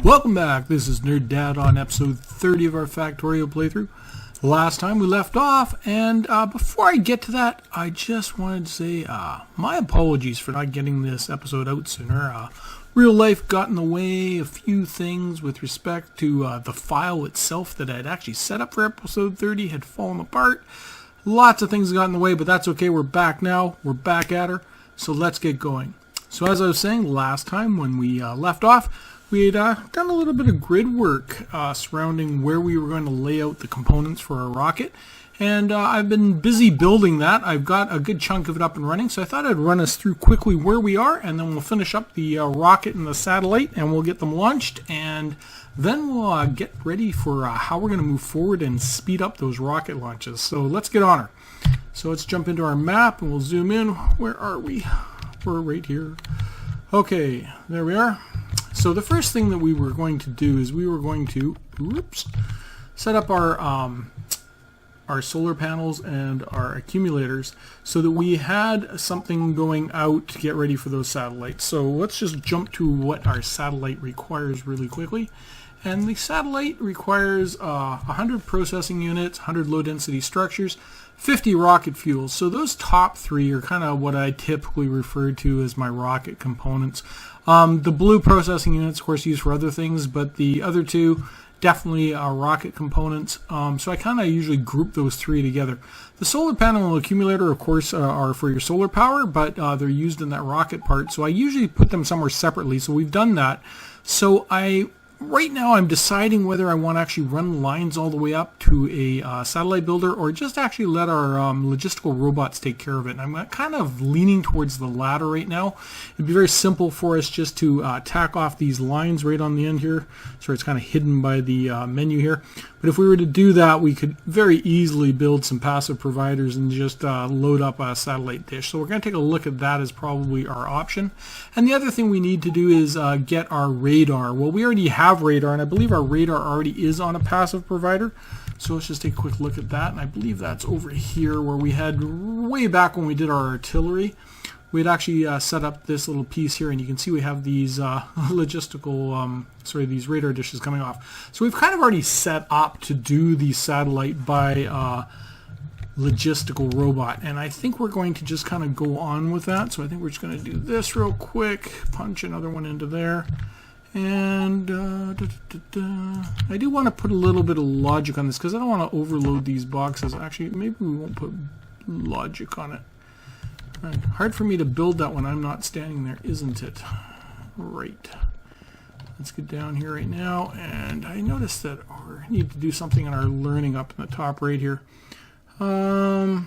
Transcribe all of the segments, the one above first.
Welcome back. This is Nerd Dad on episode 30 of our Factorio playthrough. Last time we left off, and before I get to that, I just wanted to say my apologies for not getting this episode out sooner. Real life got in the way, a few things with respect to the file itself that I had actually set up for episode 30 had fallen apart. Lots of things got in the way, but that's okay. We're back now. We're back at her. So let's get going. So as I was saying last time when we left off, we had done a little bit of grid work surrounding where we were going to lay out the components for our rocket. And I've been busy building that. I've got a good chunk of it up and running, so I thought I'd run us through quickly where we are, and then we'll finish up the rocket and the satellite, and we'll get them launched, and then we'll get ready for how we're going to move forward and speed up those rocket launches. So let's get on her. So let's jump into our map, and we'll zoom in. Where are we? We're right here. Okay, there we are. So the first thing that we were going to do is we were going to set up our solar panels and our accumulators so that we had something going out to get ready for those satellites. So let's just jump to what our satellite requires really quickly. And the satellite requires 100 processing units, 100 low density structures, 50 rocket fuels. So those top three are kind of what I typically refer to as my rocket components. The blue processing units, of course, used for other things, but the other two definitely are rocket components. So I kind of usually group those three together. The solar panel and accumulator, of course, are for your solar power, but they're used in that rocket part. So I usually put them somewhere separately. So we've done that. So right now I'm deciding whether I want to actually run lines all the way up to a satellite builder or just actually let our logistical robots take care of it. And I'm kind of leaning towards the latter right now. It'd be very simple for us just to tack off these lines right on the end here. So it's kind of hidden by the menu here. But if we were to do that, we could very easily build some passive providers and just load up a satellite dish. So we're going to take a look at that as probably our option. And the other thing we need to do is get our radar. Well, we already have radar, and I believe our radar already is on a passive provider. So let's just take a quick look at that. And I believe that's over here where we had way back when we did our artillery. We had actually set up this little piece here, and you can see we have these these radar dishes coming off. So we've kind of already set up to do the satellite by logistical robot, and I think we're going to just kind of go on with that. So I think we're just going to do this real quick, punch another one into there, and I do want to put a little bit of logic on this because I don't want to overload these boxes. Actually, maybe we won't put logic on it. Right. Hard for me to build that when I'm not standing there, isn't it? Right. Let's get down here right now, and I noticed that we need to do something in our learning up in the top right here. I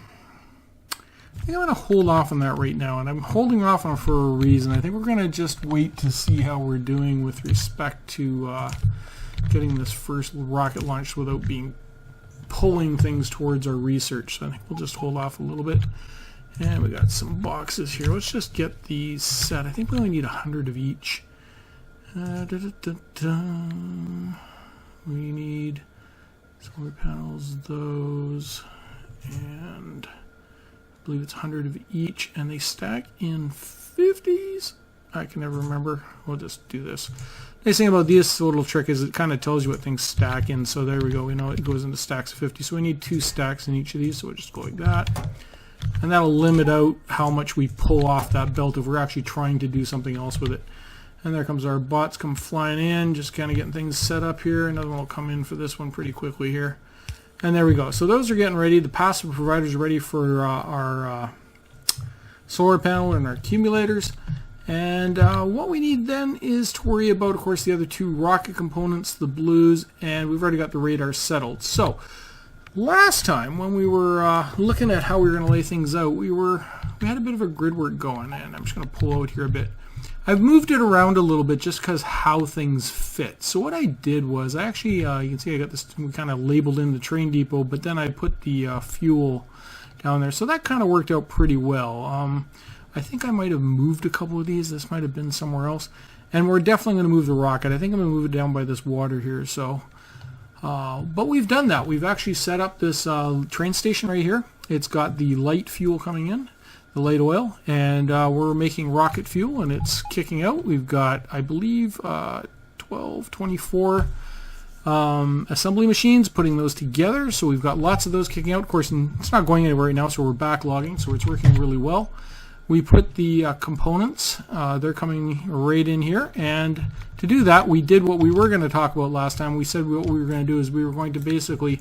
think I'm going to hold off on that right now, and I'm holding off on it for a reason. I think we're going to just wait to see how we're doing with respect to getting this first rocket launched without pulling things towards our research. So I think we'll just hold off a little bit. And we got some boxes here. Let's just get these set. I think we only need 100 of each. We need solar panels, those, and I believe it's 100 of each, and they stack in 50s. I can never remember. We'll just do this. Nice thing about this little trick is it kind of tells you what things stack in. So there we go. We know it goes into stacks of 50. So we need 2 stacks in each of these. So we'll just go like that. And that'll limit out how much we pull off that belt if we're actually trying to do something else with it. And there comes our bots come flying in, just kind of getting things set up here. Another one will come in for this one pretty quickly here. And there we go. So those are getting ready. The passive providers are ready for our solar panel and our accumulators. And what we need then is to worry about, of course, the other 2 rocket components, the blues, and we've already got the radar settled. So last time when we were looking at how we were going to lay things out, we had a bit of a grid work going, and I'm just going to pull out here a bit. I've moved it around a little bit just because how things fit. So what I did was I actually, you can see I got this kind of labeled in the train depot, but then I put the fuel down there. So that kind of worked out pretty well. I think I might have moved a couple of these. This might have been somewhere else. And we're definitely going to move the rocket. I think I'm going to move it down by this water here. So. But we've done that. We've actually set up this train station right here. It's got the light fuel coming in, the light oil, and we're making rocket fuel, and it's kicking out. We've got, I believe, 12, 24 assembly machines, putting those together. So we've got lots of those kicking out. Of course, it's not going anywhere right now, so we're backlogging, so it's working really well. We put the components, they're coming right in here, and to do that we did what we were going to talk about last time. We said what we were going to do is we were going to basically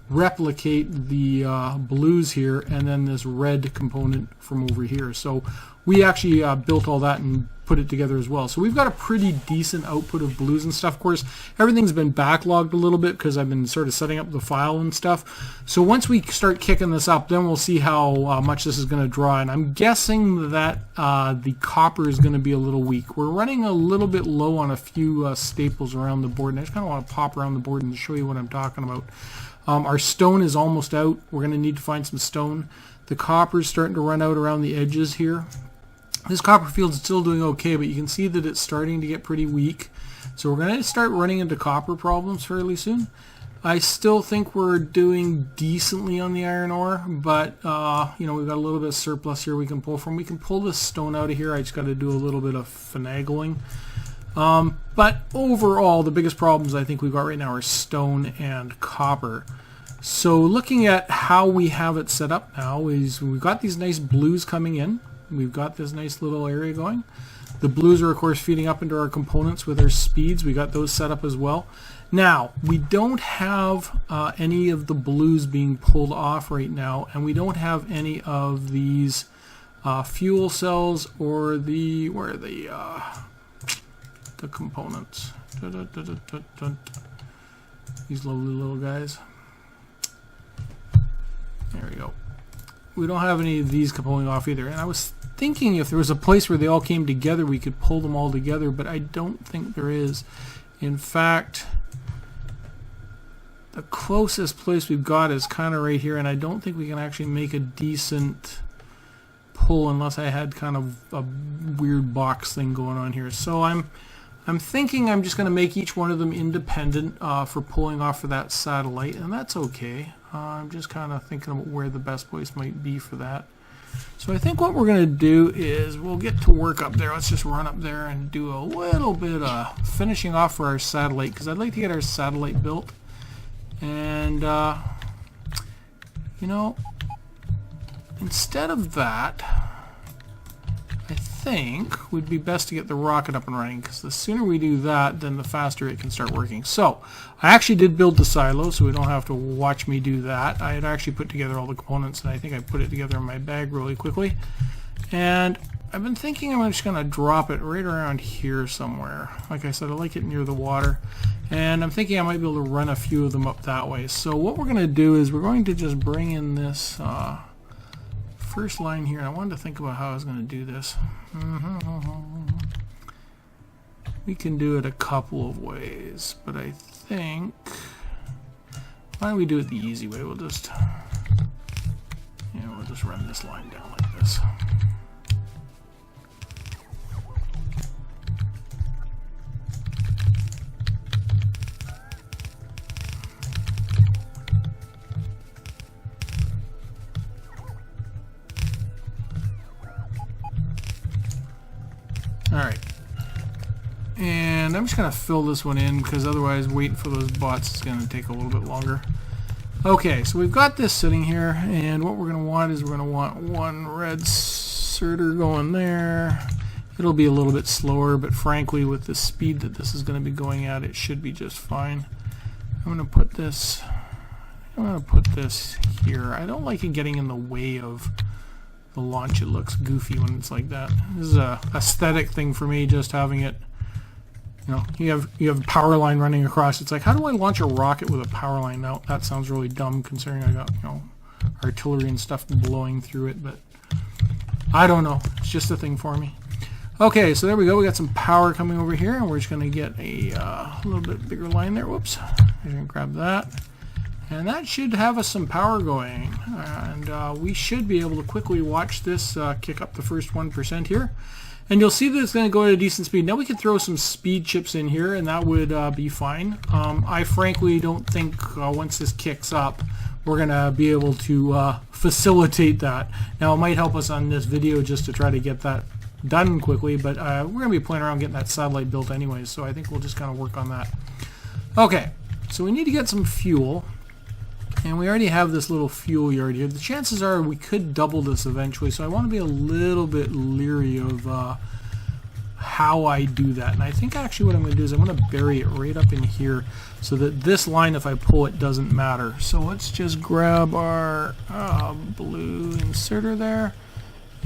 replicate the blues here and then this red component from over here. So we actually built all that and put it together as well. So we've got a pretty decent output of blues and stuff. Of course, everything's been backlogged a little bit because I've been sort of setting up the file and stuff. So once we start kicking this up, then we'll see how much this is going to draw. And I'm guessing that the copper is going to be a little weak. We're running a little bit low on a few staples around the board, and I just kind of want to pop around the board and show you what I'm talking about. Our stone is almost out. We're going to need to find some stone. The copper is starting to run out around the edges here. This copper field is still doing okay, but you can see that it's starting to get pretty weak. So we're going to start running into copper problems fairly soon. I still think we're doing decently on the iron ore, but you know, we've got a little bit of surplus here we can pull from. We can pull this stone out of here. I just got to do a little bit of finagling. But overall, the biggest problems I think we've got right now are stone and copper. So looking at how we have it set up now is we've got these nice blues coming in. We've got this nice little area going. The blues are of course feeding up into our components with our speeds. We got those set up as well. Now, we don't have any of the blues being pulled off right now, and we don't have any of these fuel cells or the, where are the components. These lovely little guys. There we go. We don't have any of these pulling off either. And I was thinking if there was a place where they all came together, we could pull them all together, but I don't think there is. In fact, the closest place we've got is kind of right here, and I don't think we can actually make a decent pull unless I had kind of a weird box thing going on here. So I'm thinking I'm just going to make each one of them independent for pulling off for that satellite, and that's okay. I'm just kind of thinking about where the best place might be for that. So I think what we're going to do is we'll get to work up there. Let's just run up there and do a little bit of finishing off for our satellite, because I'd like to get our satellite built. And, you know, instead of that, I think would be best to get the rocket up and running, because the sooner we do that, then the faster it can start working. So I actually did build the silo, so we don't have to watch me do that. I had actually put together all the components, and I think I put it together in my bag really quickly. And I've been thinking I'm just going to drop it right around here somewhere. Like I said, I like it near the water, and I'm thinking I might be able to run a few of them up that way. So what we're going to do is we're going to just bring in this first line here, and I wanted to think about how I was going to do this. We can do it a couple of ways, but I think, why don't we do it the easy way? We'll just run this line down like this. Alright, and I'm just going to fill this one in, because otherwise waiting for those bots is going to take a little bit longer. Okay, so we've got this sitting here, and what we're going to want is we're going to want one red inserter going there. It'll be a little bit slower, but frankly with the speed that this is going to be going at, it should be just fine. I'm going to put this here. I don't like it getting in the way of the launch. It looks goofy when it's like that. This is a aesthetic thing for me, just having it, you know, you have a power line running across. It's like, how do I launch a rocket with a power line? Now that sounds really dumb considering I got, you know, artillery and stuff blowing through it, but I don't know. It's just a thing for me. Okay, so there we go. We got some power coming over here, and we're just going to get a little bit bigger line there. Whoops. I'm going to grab that. And that should have us some power going, and we should be able to quickly watch this kick up the first 1% here. And you'll see that it's going to go at a decent speed. Now we can throw some speed chips in here, and that would be fine. I frankly don't think once this kicks up, we're going to be able to facilitate that. Now it might help us on this video just to try to get that done quickly, but we're going to be playing around getting that satellite built anyways, so I think we'll just kind of work on that. Okay, so we need to get some fuel, and we already have this little fuel yard here. The chances are we could double this eventually, so I want to be a little bit leery of how I do that. And I think actually what I'm going to do is I'm going to bury it right up in here so that this line, if I pull it, doesn't matter. So let's just grab our blue inserter there.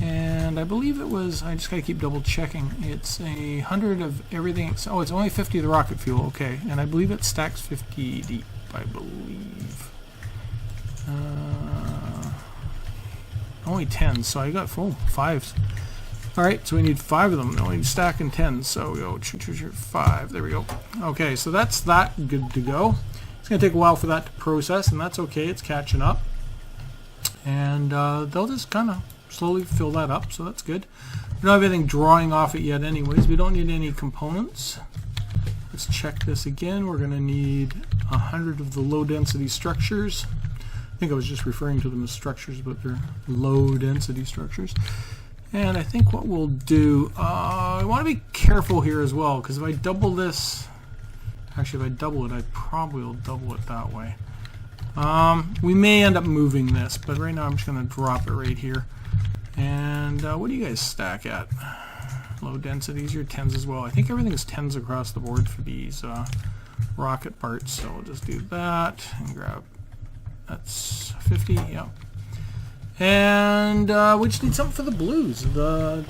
And I believe it was, I just got to keep double checking, it's 100 of everything. Oh, it's only 50 of the rocket fuel, okay. And I believe it stacks 50 deep, I believe. Only 10, so I got full 5s. Alright, so we need 5 of them. We only stack in 10, so we go 5. There we go. Okay, so that's that good to go. It's going to take a while for that to process, and that's okay. It's catching up. And they'll just kind of slowly fill that up, so that's good. We don't have anything drawing off it yet anyways. We don't need any components. Let's check this again. We're going to need 100 of the low density structures. I think I was just referring to them as structures, but they're low density structures. And I think what we'll do, I want to be careful here as well, because if I double this, actually if I double it, I probably will double it that way. We may end up moving this, but right now I'm just going to drop it right here. And what do you guys stack at? Low densities, you're 10s as well. I think everything is 10s across the board for these rocket parts, so we'll just do that and grab, that's 50, yep. And we just need something for the blues, the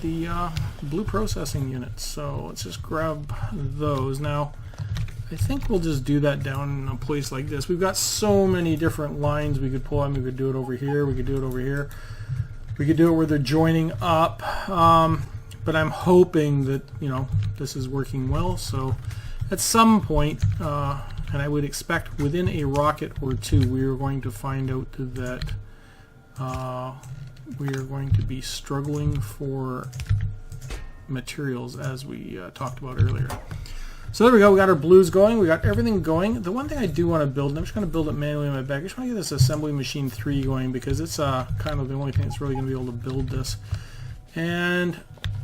blue processing units. So let's just grab those. Now, I think we'll just do that down in a place like this. We've got so many different lines we could pull on. We could do it over here. We could do it over here. We could do it where they're joining up. But I'm hoping that, you know, this is working well. So at some point, and I would expect within a rocket or two, we are going to find out that we are going to be struggling for materials, as we talked about earlier. So there we go, we got our blues going, we got everything going. The one thing I do want to build, and I'm just going to build it manually in my bag, I just want to get this assembly machine 3 going, because it's kind of the only thing that's really going to be able to build this. And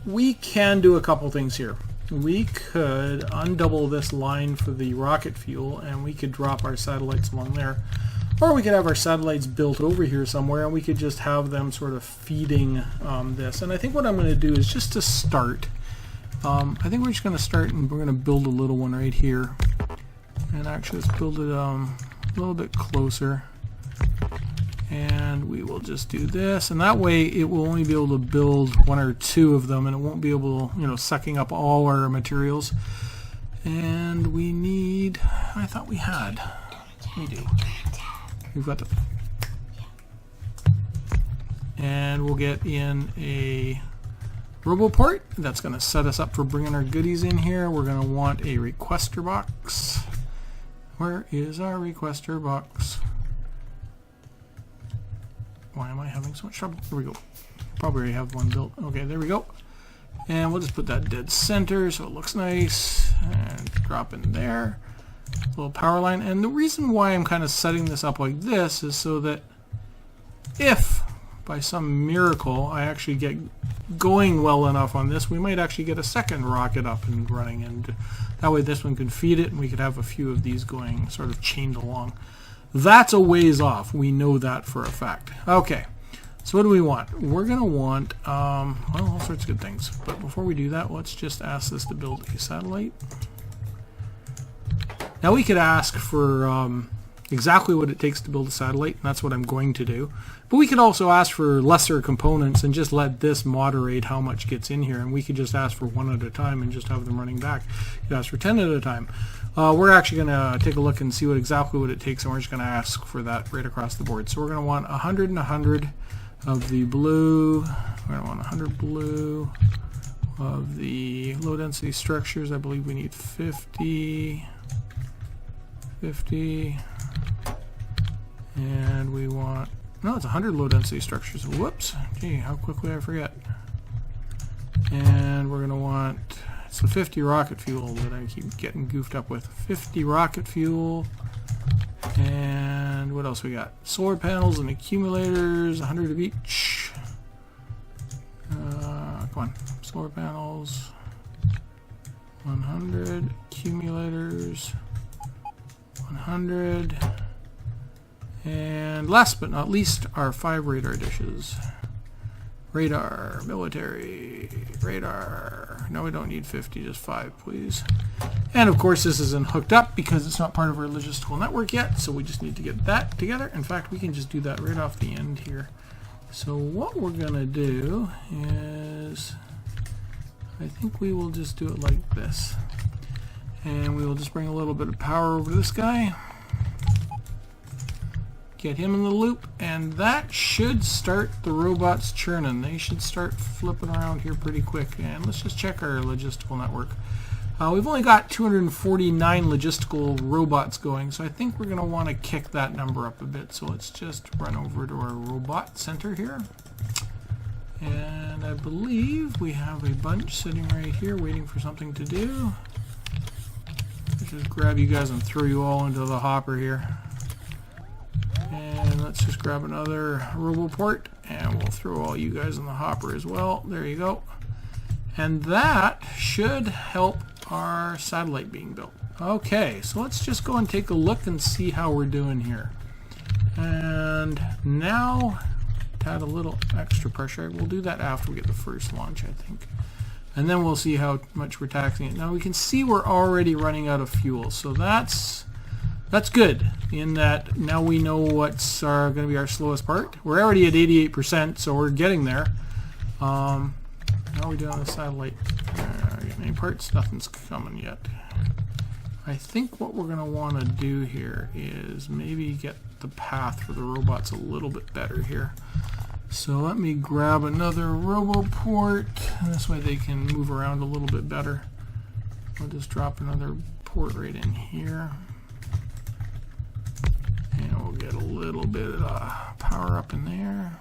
we can do a couple things here. We could undouble this line for the rocket fuel, and we could drop our satellites along there. Or we could have our satellites built over here somewhere, and we could just have them sort of feeding this. And I think what I'm going to do is just to start, I think we're just going to start and we're going to build a little one right here. And actually let's build it a little bit closer. And we will just do this, and that way it will only be able to build 1 or 2 of them, and it won't be able, you know, sucking up all our materials. And we need, I thought we had, we do. We've got the, and we'll get in a RoboPort. That's going to set us up for bringing our goodies in here. We're going to want a requester box. Where is our requester box? Why am I having so much trouble? Here we go. Probably already have one built. Okay, there we go. And we'll just put that dead center so it looks nice. And drop in there. Little power line. And the reason why I'm kind of setting this up like this is so that if by some miracle I actually get going well enough on this, we might actually get a second rocket up and running, and that way this one can feed it and we could have a few of these going sort of chained along. That's a ways off. We know that for a fact. Okay, so what do we want? We're going to want, well, all sorts of good things. But before we do that, let's just ask this to build a satellite. Now we could ask for exactly what it takes to build a satellite, and that's what I'm going to do. But we could also ask for lesser components and just let this moderate how much gets in here, and we could just ask for 1 at a time and just have them running back. You could ask for 10 at a time. We're actually going to take a look and see exactly what it takes, and we're just going to ask for that right across the board. So we're going to want 100 and 100 of the blue. We're going to want 100 blue of the low density structures. I believe we need 50. 50. And we want, no, it's 100 low density structures. Whoops. Gee, how quickly I forget. And we're going to want, it's the 50 rocket fuel that I keep getting goofed up with. 50 rocket fuel. And what else we got? Solar panels and accumulators, 100 of each. Come on. Solar panels. 100. Accumulators. 100. And last but not least, our 5 radar dishes. Radar, military, radar. No, we don't need 50, just 5, please. And of course, this isn't hooked up because it's not part of our logistical network yet, so we just need to get that together. In fact, we can just do that right off the end here. So what we're gonna do is, I think we will just do it like this. And we will just bring a little bit of power over to this guy. Get him in the loop, and that should start the robots churning. They should start flipping around here pretty quick. And let's just check our logistical network. We've only got 249 logistical robots going, so I think we're going to want to kick that number up a bit. So let's just run over to our robot center here. And I believe we have a bunch sitting right here waiting for something to do. Let's just grab you guys and throw you all into the hopper here. And let's just grab another RoboPort, and we'll throw all you guys in the hopper as well. There you go. And that should help our satellite being built. Okay, so let's just go and take a look and see how we're doing here. And now, to add a little extra pressure, we'll do that after we get the first launch, I think. And then we'll see how much we're taxing it. Now we can see we're already running out of fuel, so that's good, in that now we know what's going to be our slowest part. We're already at 88%, so we're getting there. How are we doing on the satellite? Any parts? Nothing's coming yet. I think what we're going to want to do here is maybe get the path for the robots a little bit better here. So let me grab another RoboPort. This way they can move around a little bit better. We'll just drop another port right in here. And we'll get a little bit of power up in there.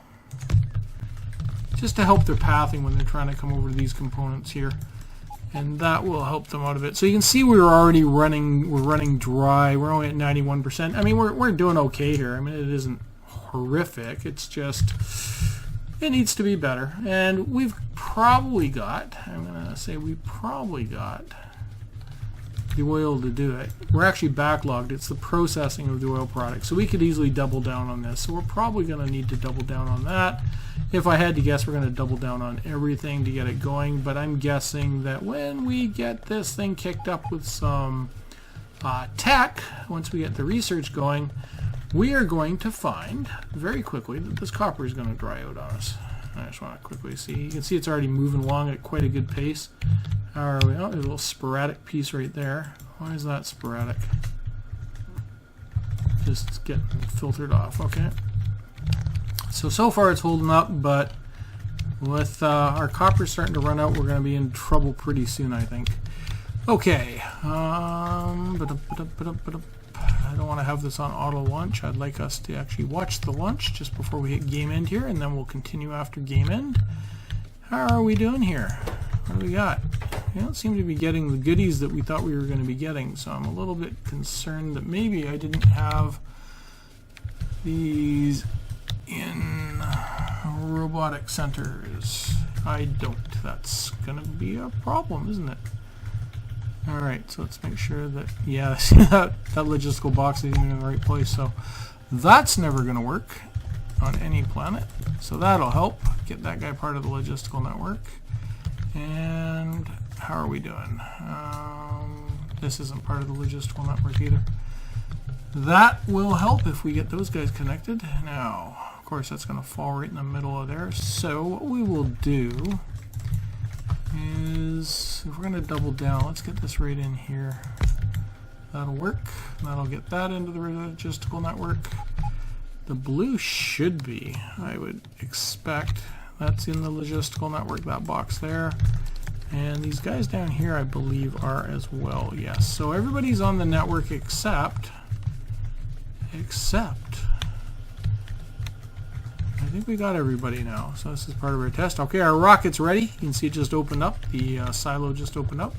Just to help their pathing when they're trying to come over to these components here. And that will help them out a bit. So you can see we're already running, we're running dry. We're only at 91%. I mean, we're doing okay here. I mean, it isn't horrific. It's just, it needs to be better. And we've probably got, I'm going to say we probably got the oil to do it. We're actually backlogged. It's the processing of the oil product. So we could easily double down on this. So we're probably going to need to double down on that. If I had to guess, we're going to double down on everything to get it going. But I'm guessing that when we get this thing kicked up with some tech, once we get the research going, we are going to find very quickly that this copper is going to dry out on us. I just want to quickly see. You can see it's already moving along at quite a good pace. How are we? Oh, there's a little sporadic piece right there. Why is that sporadic? Just getting filtered off. Okay. So far it's holding up, but with our copper starting to run out, we're going to be in trouble pretty soon, I think. Okay. I don't want to have this on auto launch. I'd like us to actually watch the launch just before we hit game end here, and then we'll continue after game end. How are we doing here? What do we got? We don't seem to be getting the goodies that we thought we were going to be getting, so I'm a little bit concerned that maybe I didn't have these in robotic centers. I don't. That's going to be a problem, isn't it? Alright, so let's make sure that, yeah, see that logistical box isn't in the right place, so that's never going to work on any planet. So that'll help get that guy part of the logistical network. And how are we doing? This isn't part of the logistical network either. That will help if we get those guys connected. Now, of course, that's going to fall right in the middle of there. So what we will do is, if we're going to double down, let's get this right in here. That'll work. That'll get that into the logistical network. The blue should be, I would expect, that's in the logistical network, that box there. And these guys down here, I believe, are as well. Yes. So everybody's on the network except I think we got everybody now. So this is part of our test. Okay, our rocket's ready. You can see it just opened up. The silo just opened up.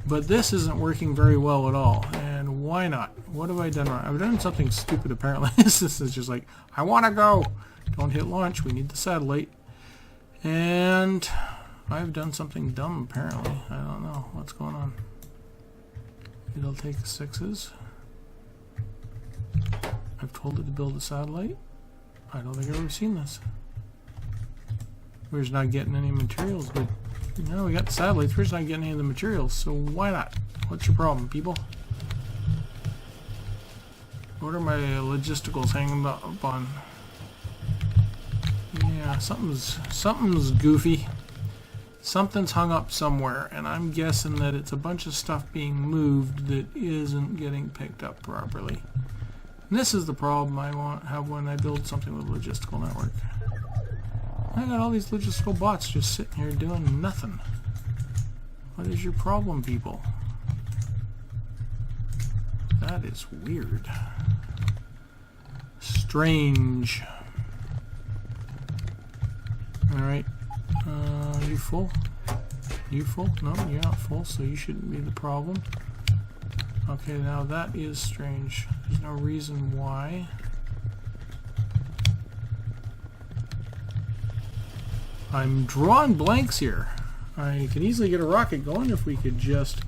But this isn't working very well at all. And why not? What have I done wrong? I've done something stupid apparently. This is just like, I want to go. Don't hit launch. We need the satellite. And I've done something dumb, apparently. I don't know what's going on. It'll take 6s. I've told it to build a satellite. I don't think I've ever seen this. We're just not getting any materials, but no, we got the satellites. We're just not getting any of the materials, so why not? What's your problem, people? What are my logisticals hanging up on? Yeah, something's goofy. Something's hung up somewhere, and I'm guessing that it's a bunch of stuff being moved that isn't getting picked up properly. And this is the problem I have when I build something with a logistical network. I got all these logistical bots just sitting here doing nothing. What is your problem, people? That is weird. Strange. Alright. You full? You full? No, you're not full, so you shouldn't be the problem. Okay, now that is strange. There's no reason why. I'm drawing blanks here. I could easily get a rocket going if we could just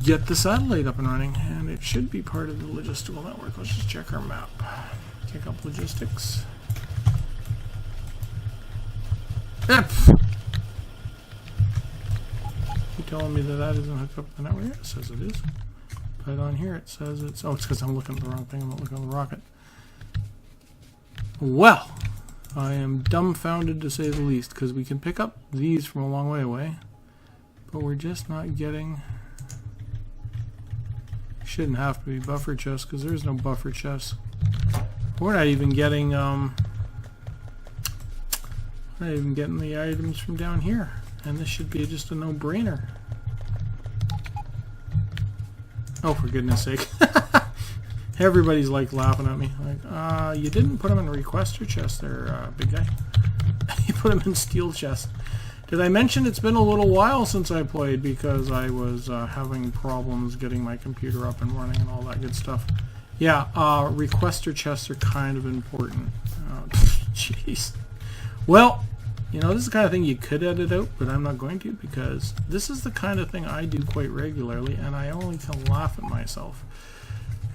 get the satellite up and running, and it should be part of the logistical network. Let's just check our map. Kick up logistics. You telling me that that isn't hooked up to the network? It says it is. But on here it says it's... Oh, it's because I'm looking at the wrong thing. I'm not looking at the rocket. Well, I am dumbfounded to say the least, because we can pick up these from a long way away, but we're just not getting... Shouldn't have to be buffer chests, because there's no buffer chests. We're not even getting the items from down here, and this should be just a no-brainer. Oh, for goodness sake. Everybody's like laughing at me. Like, you didn't put them in requester chest there, big guy. You put them in steel chest. Did I mention it's been a little while since I played because I was having problems getting my computer up and running and all that good stuff? Yeah, requester chests are kind of important. Jeez. Well, you know, this is the kind of thing you could edit out, but I'm not going to, because this is the kind of thing I do quite regularly, and I only can laugh at myself.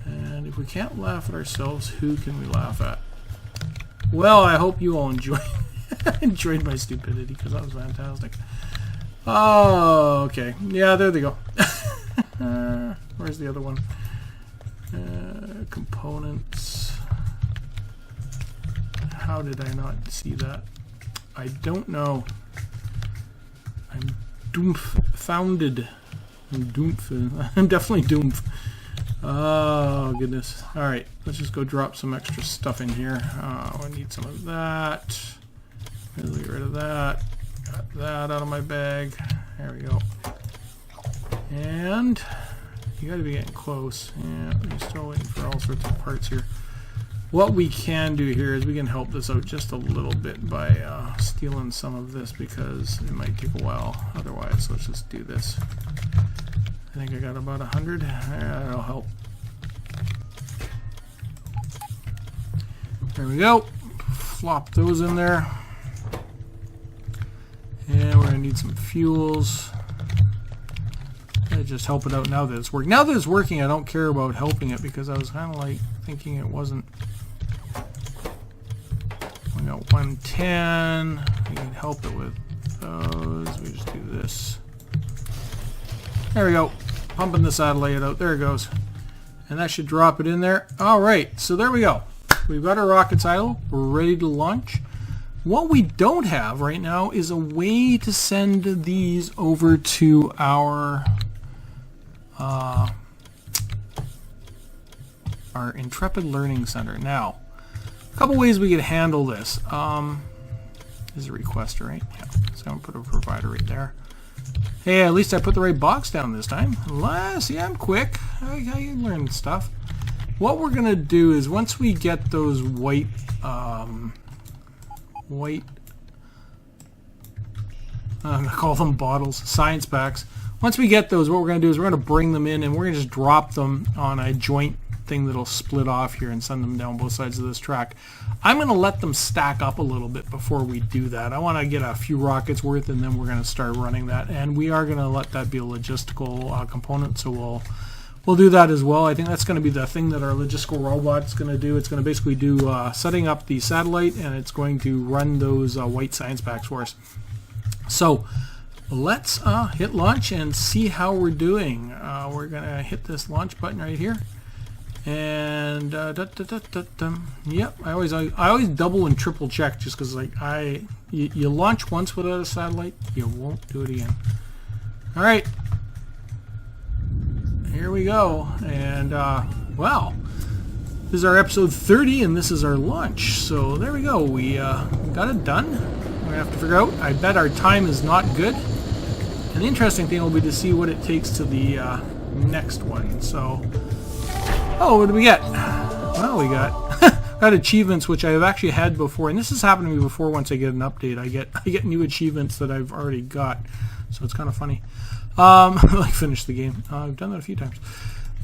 And if we can't laugh at ourselves, who can we laugh at? Well, I hope you all enjoyed my stupidity, because that was fantastic. Oh, okay. Yeah, there they go. Where's the other one? Components. How did I not see that? I don't know. I'm doomfounded. I'm definitely doomed. Oh, goodness. Alright, let's just go drop some extra stuff in here. I need some of that. Let's get rid of that. Got that out of my bag. There we go. And you gotta be getting close. Yeah, I'm still waiting for all sorts of parts here. What we can do here is we can help this out just a little bit by stealing some of this, because it might take a while otherwise. Let's just do this. I think I got about 100. That'll help. There we go. Flop those in there. And we're going to need some fuels. Just help it out now that it's working. Now that it's working, I don't care about helping it, because I was kind of like thinking it wasn't. We got 110. We can help it with those. We just do this. There we go. Pumping the satellite out. There it goes. And that should drop it in there. Alright, so there we go. We've got our rocket silo. We're ready to launch. What we don't have right now is a way to send these over to our Intrepid Learning Center. Now, a couple ways we could handle this. This is a requester, right? Yeah. So I'm going to put a provider right there. Hey, at least I put the right box down this time. See, I'm quick. I learn stuff. What we're going to do is, once we get those white, I'm going to call them bottles, science packs. Once we get those, what we're going to do is we're going to bring them in, and we're going to just drop them on a joint thing that'll split off here and send them down both sides of this track. I'm going to let them stack up a little bit before we do that. I want to get a few rockets worth, and then we're going to start running that. And we are going to let that be a logistical component, so we'll do that as well. I think that's going to be the thing that our logistical robot's going to do. It's going to basically do setting up the satellite, and it's going to run those white science packs for us. So let's hit launch and see how we're doing. We're going to hit this launch button right here. And yep, I always double and triple check, just because like you launch once without a satellite, you won't do it again. All right. Here we go, and well, this is our episode 30, and this is our launch. So there we go. We got it done. We're gonna have to figure out. I bet our time is not good, and the interesting thing will be to see what it takes to the next one. So, oh, what do we get? Well, we got achievements which I have actually had before, and this has happened to me before. Once I get an update, I get new achievements that I've already got, so it's kind of funny. Like finish the game. I've done that a few times.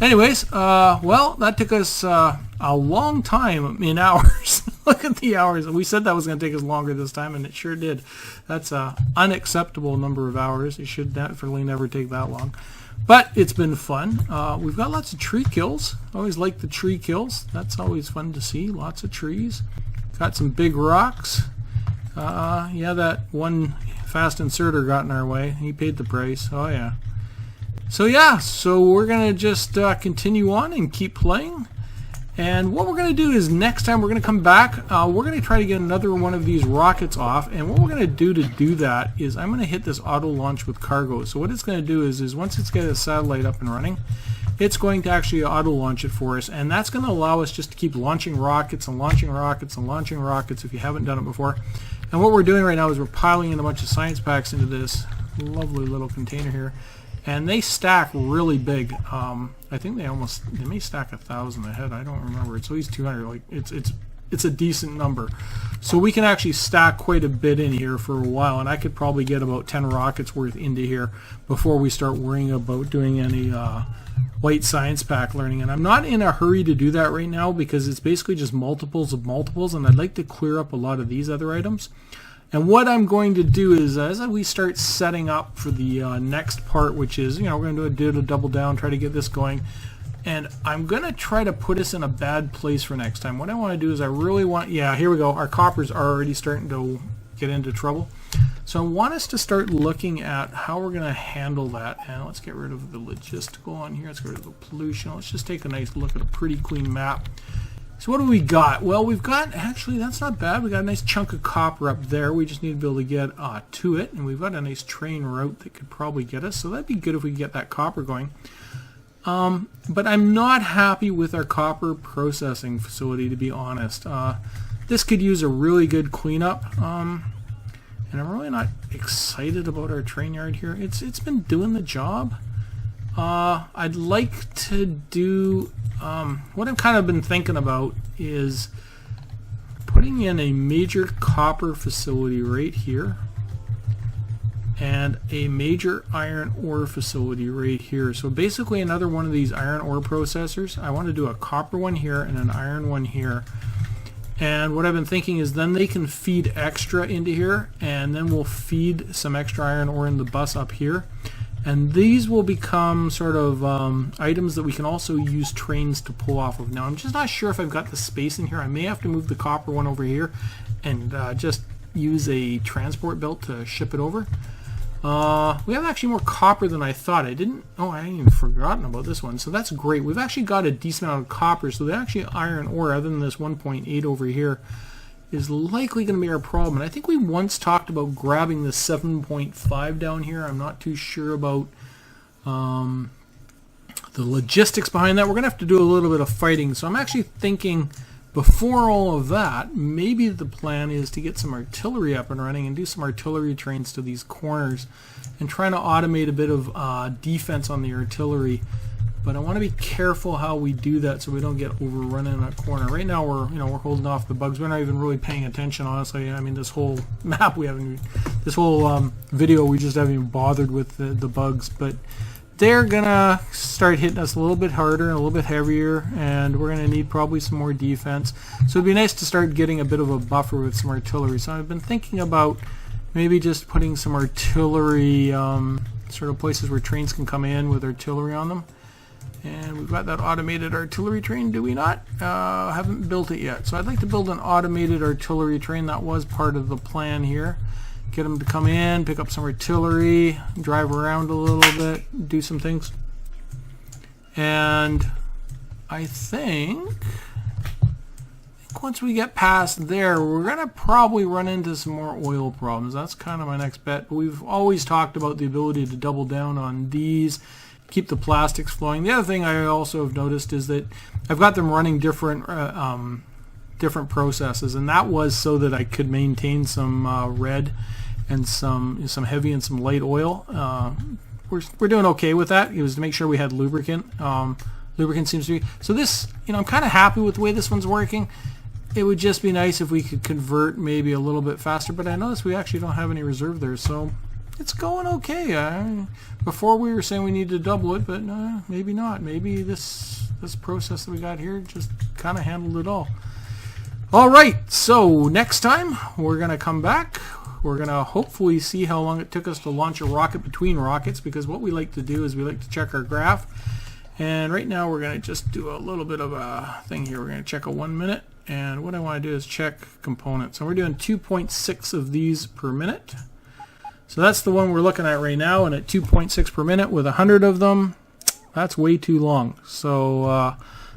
Anyways, well, that took us a long time in hours. Look at the hours. We said that was going to take us longer this time, and it sure did. That's an unacceptable number of hours. It should definitely never take that long. But it's been fun. We've got lots of tree kills. I always like the tree kills. That's always fun to see. Lots of trees. Got some big rocks. Yeah, that one fast inserter got in our way. He paid the price. Oh yeah. So yeah, so we're gonna just continue on and keep playing. And what we're gonna do is next time we're gonna come back. We're gonna try to get another one of these rockets off. And what we're gonna do to do that is I'm gonna hit this auto launch with cargo. So what it's gonna do is once it's got a satellite up and running, it's going to actually auto launch it for us, and that's going to allow us just to keep launching rockets and launching rockets and launching rockets if you haven't done it before. And what we're doing right now is we're piling in a bunch of science packs into this lovely little container here, and they stack really big. I think they may stack 1,000 ahead. I don't remember. It's at least 200. Like it's a decent number, so we can actually stack quite a bit in here for a while. And I could probably get about 10 rockets worth into here before we start worrying about doing any white science pack learning. And I'm not in a hurry to do that right now because it's basically just multiples of multiples, and I'd like to clear up a lot of these other items. And what I'm going to do is, as we start setting up for the next part, which is, we're going to do a double down, try to get this going, and I'm going to try to put us in a bad place for next time. What I want to do is I really want, yeah, here we go, our coppers are already starting to get into trouble. So I want us to start looking at how we're going to handle that. And let's get rid of the logistical on here. Let's get rid of the pollution. Let's just take a nice look at a pretty clean map. So what do we got? Well, we've got, actually, that's not bad. We got a nice chunk of copper up there. We just need to be able to get to it. And we've got a nice train route that could probably get us. So that'd be good if we could get that copper going. But I'm not happy with our copper processing facility, to be honest. This could use a really good cleanup. And I'm really not excited about our train yard here. It's been doing the job. I'd like to do what I've kind of been thinking about is putting in a major copper facility right here and a major iron ore facility right here. So basically another one of these iron ore processors. I want to do a copper one here and an iron one here. And what I've been thinking is then they can feed extra into here, and then we'll feed some extra iron ore in the bus up here. And these will become sort of items that we can also use trains to pull off of. Now, I'm just not sure if I've got the space in here. I may have to move the copper one over here and just use a transport belt to ship it over. We have actually more copper than I thought. I hadn't even forgotten about this one. So that's great. We've actually got a decent amount of copper. So the actually iron ore, other than this 1.8 over here, is likely going to be our problem. And I think we once talked about grabbing the 7.5 down here. I'm not too sure about the logistics behind that. We're going to have to do a little bit of fighting. So I'm actually thinking before all of that, maybe the plan is to get some artillery up and running and do some artillery trains to these corners and trying to automate a bit of defense on the artillery. But I want to be careful how we do that so we don't get overrun in that corner. Right now we're holding off the bugs. We're not even really paying attention, honestly. I mean, this whole map this whole video we just haven't even bothered with the bugs. But they're gonna start hitting us a little bit harder and a little bit heavier, and we're gonna need probably some more defense. So it'd be nice to start getting a bit of a buffer with some artillery. So I've been thinking about maybe just putting some artillery, sort of places where trains can come in with artillery on them. And we've got that automated artillery train, do we not? Haven't built it yet. So I'd like to build an automated artillery train. That was part of the plan here. Get them to come in, pick up some artillery, drive around a little bit, do some things. And I think once we get past there, we're going to probably run into some more oil problems. That's kind of my next bet. But we've always talked about the ability to double down on these, keep the plastics flowing. The other thing I also have noticed is that I've got them running different processes, and that was so that I could maintain some red and some heavy and some light oil. We're doing okay with that. It was to make sure we had lubricant. Lubricant seems to be so. This, I'm kind of happy with the way this one's working. It would just be nice if we could convert maybe a little bit faster, but I noticed we actually don't have any reserve there, so it's going okay. Before we were saying we needed to double it, but maybe not. Maybe this process that we got here just kind of handled it all. All right, so next time we're going to come back. We're going to hopefully see how long it took us to launch a rocket between rockets, because what we like to do is we like to check our graph. And right now we're going to just do a little bit of a thing here. We're going to check a 1 minute, and what I want to do is check components. And we're doing 2.6 of these per minute. So that's the one we're looking at right now, and at 2.6 per minute with 100 of them, that's way too long. So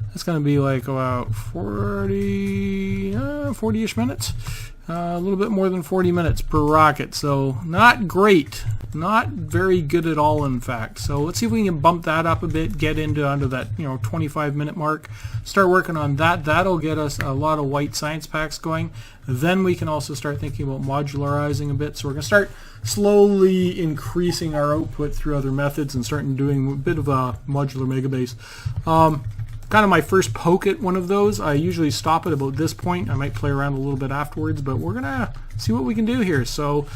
that's going to be like about 40-ish minutes. A little bit more than 40 minutes per rocket, so not great. Not very good at all, in fact. So let's see if we can bump that up a bit, get under that 25-minute mark, start working on that. That'll get us a lot of white science packs going. Then we can also start thinking about modularizing a bit. So we're going to start slowly increasing our output through other methods and starting doing a bit of a modular megabase. Kind of my first poke at one of those. I usually stop at about this point. I might play around a little bit afterwards, but we're gonna see what we can do here. So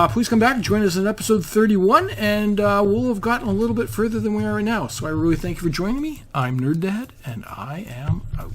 please come back and join us in episode 31, and we'll have gotten a little bit further than we are right now. So I really thank you for joining me. I'm Nerd Dad, and I am out.